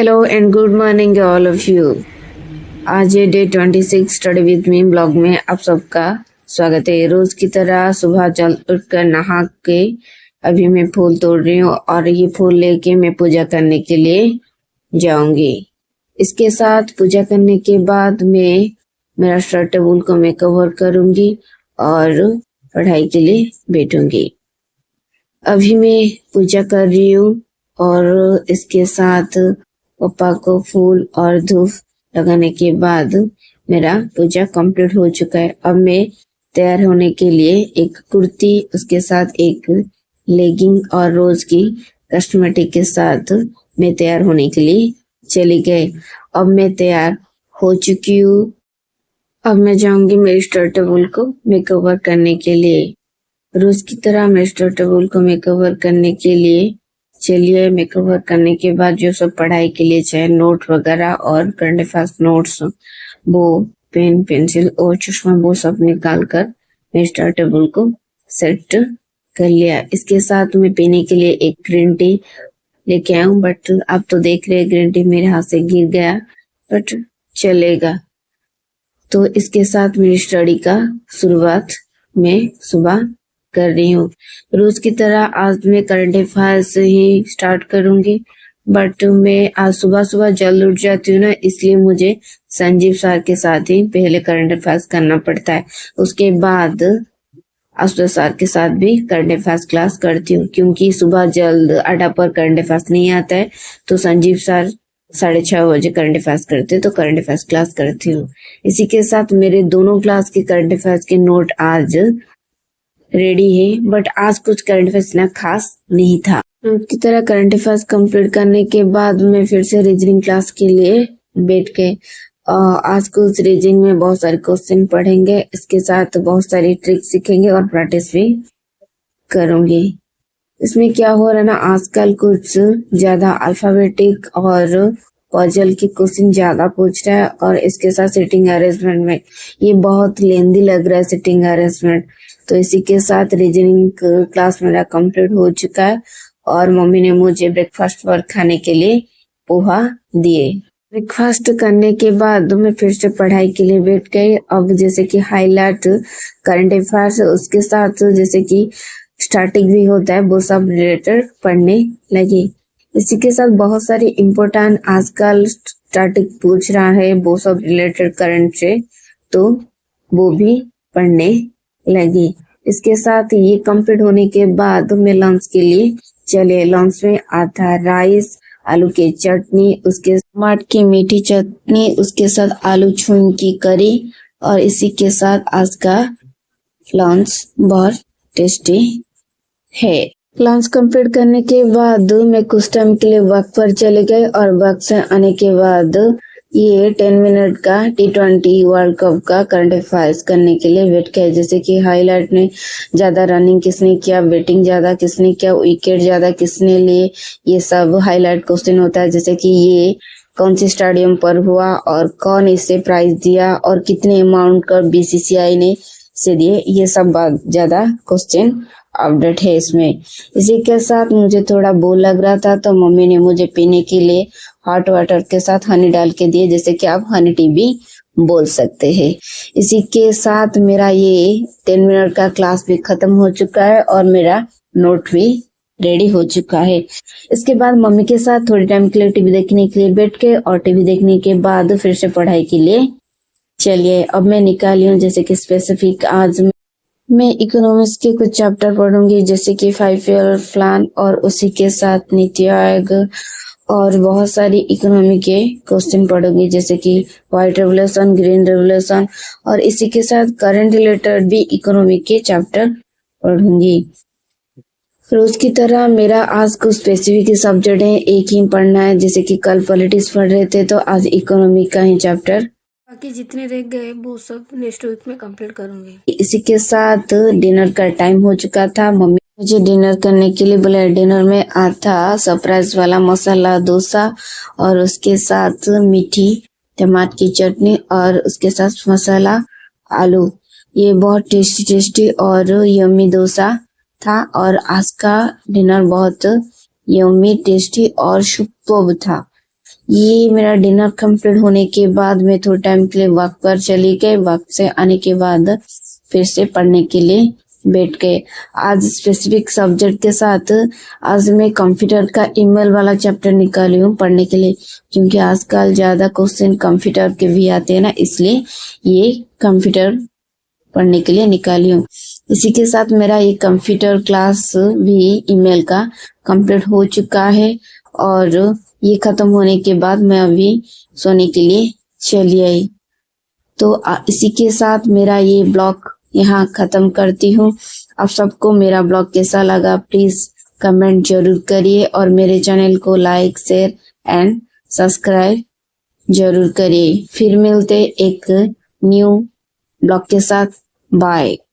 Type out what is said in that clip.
Hello and good morning all of you. आज ये day 26 study with me blog में आप सबका स्वागत है। रोज की तरह सुबह जल्द उठकर नहा के अभी मैं फूल तोड़ रही हूँ और ये फूल लेके मैं पूजा करने के लिए जाऊंगी। इसके साथ पूजा करने के बाद मैं मेरा स्टडी टेबल को मैं कवर करूंगी और पढ़ाई के लिए बैठूंगी। अभी मैं पूजा कर रही हूँ और इसके साथ पापा को फूल और धूप लगाने के बाद मेरा पूजा कंप्लीट हो चुका है। अब मैं तैयार होने के लिए एक कुर्ती, उसके साथ एक लेगिंग और रोज की कॉस्मेटिक के साथ मैं तैयार होने के लिए चली गई। अब मैं तैयार हो चुकी हूँ। अब मैं जाऊंगी मेरी स्टडी टेबल को मेकओवर करने के लिए। रोज की तरह मैं स्टडी टेबल को मेकओवर करने के लिए चलिए। मेकओवर करने के बाद जो सब पढ़ाई के लिए चाहे नोट वगैरह और करंट अफेयर्स नोट्स, वो पेन, पेंसिल और चश्मा, वो सब निकाल कर मैं स्टडी टेबल को सेट कर लिया। इसके साथ मैं पीने के लिए एक ग्रीन टी लेके आया हूँ, बट आप तो देख रहे हैं ग्रीन टी मेरे हाथ से गिर गया, बट चलेगा। तो इसके साथ मेरी स्टडी का शुरुआत मैं सुबह कर रही हूँ। रोज की तरह आज मैं करंट अफेयर्स से ही स्टार्ट करूंगी, बट मैं आज सुबह सुबह जल्द उठ जाती हूँ ना, इसलिए मुझे संजीव सर के साथ ही पहले करंट अफेयर्स करना पड़ता है। उसके बाद अफसर सर के साथ भी करंट अफेयर्स क्लास करती हूँ, क्योंकि सुबह जल्द अड्डा पर करंट अफेयर्स नहीं आता है, तो संजीव सर 6:30 बजे करंट अफेयर्स करते, तो करंट अफेयर्स क्लास करती हूँ। इसी के साथ मेरे दोनों क्लास के करंट अफेयर्स के नोट आज रेडी है, बट आज कुछ करंट अफेयर्स इतना खास नहीं था। की तरह करंट अफेयर्स कंप्लीट करने के बाद मैं फिर से रीजनिंग क्लास के लिए बैठ गए। आज कुछ रीजनिंग में बहुत सारे क्वेश्चन पढ़ेंगे, इसके साथ बहुत सारी ट्रिक सीखेंगे और प्रैक्टिस भी करूंगी। इसमें क्या हो रहा है ना, आजकल कुछ ज्यादा अल्फाबेटिक और पजल के क्वेश्चन ज्यादा पूछ रहा है, और इसके साथ सिटिंग अरेंजमेंट में ये बहुत लेंदी लग रहा है सिटिंग अरेंजमेंट। तो इसी के साथ रीजनिंग क्लास मेरा कंप्लीट हो चुका है और मम्मी ने मुझे ब्रेकफास्ट पर खाने के लिए पोहा दिए। ब्रेकफास्ट करने के बाद मैं फिर से पढ़ाई के लिए बैठ गई। अब जैसे कि हाईलाइट करंट अफेयर्स, उसके साथ जैसे कि स्टैटिक भी होता है, वो सब रिलेटेड पढ़ने लगी। इसी के साथ बहुत सारी इम्पोर्टेंट आजकल स्टैटिक पूछ रहा है, वो सब रिलेटेड करंट से, तो वो भी पढ़ने लगी। इसके साथ ये कंप्लीट होने के बाद मैं लंच के लिए चले। लंच में आता राइस, आलू की चटनी, उसके टमाटर की मीठी चटनी, उसके साथ आलू छून की करी, और इसी के साथ आज का लंच बहुत टेस्टी है। लंच कंप्लीट करने के बाद मैं कुछ टाइम के लिए वॉक पर चले गए, और वॉक से आने के बाद ये 10 मिनट का T20 वर्ल्ड कप का करंट अफेयर्स करने के लिए वेट किया। जैसे कि हाईलाइट में ज्यादा रनिंग किसने किया, बैटिंग ज्यादा किसने किया, विकेट ज्यादा किसने लिए, ये सब हाईलाइट क्वेश्चन होता है। जैसे कि ये कौन से स्टेडियम पर हुआ और कौन इसे प्राइज दिया और कितने अमाउंट का BCCI ने से दिए, ये सब बहुत ज्यादा क्वेश्चन अपडेट है इसमें। इसी के साथ मुझे थोड़ा बोर लग रहा था, तो मम्मी ने मुझे पीने के लिए हॉट वाटर के साथ हनी डाल के दिए, जैसे कि आप हनी टी भी बोल सकते हैं। इसी के साथ मेरा ये 10 मिनट का क्लास भी खत्म हो चुका है और मेरा नोट भी रेडी हो चुका है। इसके बाद मम्मी के साथ थोड़ी टाइम के लिए टीवी देखने के लिए बैठ के, और टीवी देखने के बाद फिर से पढ़ाई के लिए चलिए। अब मैं निकाली हूँ जैसे कि स्पेसिफिक, आज मैं इकोनॉमिक्स के कुछ चैप्टर पढ़ूंगी, जैसे कि 5 ईयर प्लान, और उसी के साथ नीति आयोग, और बहुत सारी इकोनॉमी के क्वेश्चन पढ़ूंगी, जैसे कि व्हाइट रेवोल्यूशन, ग्रीन रेवोल्यूशन, और इसी के साथ करंट रिलेटेड भी इकोनॉमी के चैप्टर पढ़ूंगी। रोज की तरह मेरा आज कुछ स्पेसिफिक सब्जेक्ट है, एक ही पढ़ना है। जैसे कि कल पॉलिटिक्स पढ़ रहे थे, तो आज इकोनॉमी का ही चैप्टर, बाकी जितने रह गए वो सब नेक्स्ट वीक में कंप्लीट करूंगी। इसी के साथ डिनर का टाइम हो चुका था। मम्मी मुझे डिनर करने के लिए बोला। डिनर में आता सरप्राइज वाला मसाला डोसा, और उसके साथ मीठी टमाटर की चटनी, और उसके साथ मसाला आलू। ये बहुत टेस्टी और यम्मी डोसा था, और आज का डिनर बहुत यम्मी, टेस्टी और सुपर्ब था। ये मेरा डिनर कंप्लीट होने के बाद मैं थोड़ा टाइम के लिए वॉक पर चली गई। वॉक से आने के बाद फिर से पढ़ने के लिए बैठ गए। आज स्पेसिफिक सब्जेक्ट के साथ आज मैं कंप्यूटर का ईमेल वाला चैप्टर निकाली हूँ पढ़ने के लिए, क्योंकि आजकल ज्यादा क्वेश्चन कंप्यूटर के भी आते हैं ना, इसलिए ये कंप्यूटर पढ़ने के लिए निकाली हूँ। इसी के साथ मेरा ये कंप्यूटर क्लास भी ईमेल का कंप्लीट हो चुका है और ये खत्म होने के बाद मैं अभी सोने के लिए चली आई। तो इसी के साथ मेरा ये ब्लॉग यहाँ खत्म करती हूँ। आप सबको मेरा ब्लॉग कैसा लगा प्लीज कमेंट जरूर करिए और मेरे चैनल को लाइक शेयर एंड सब्सक्राइब जरूर करिए। फिर मिलते एक न्यू ब्लॉग के साथ। बाय।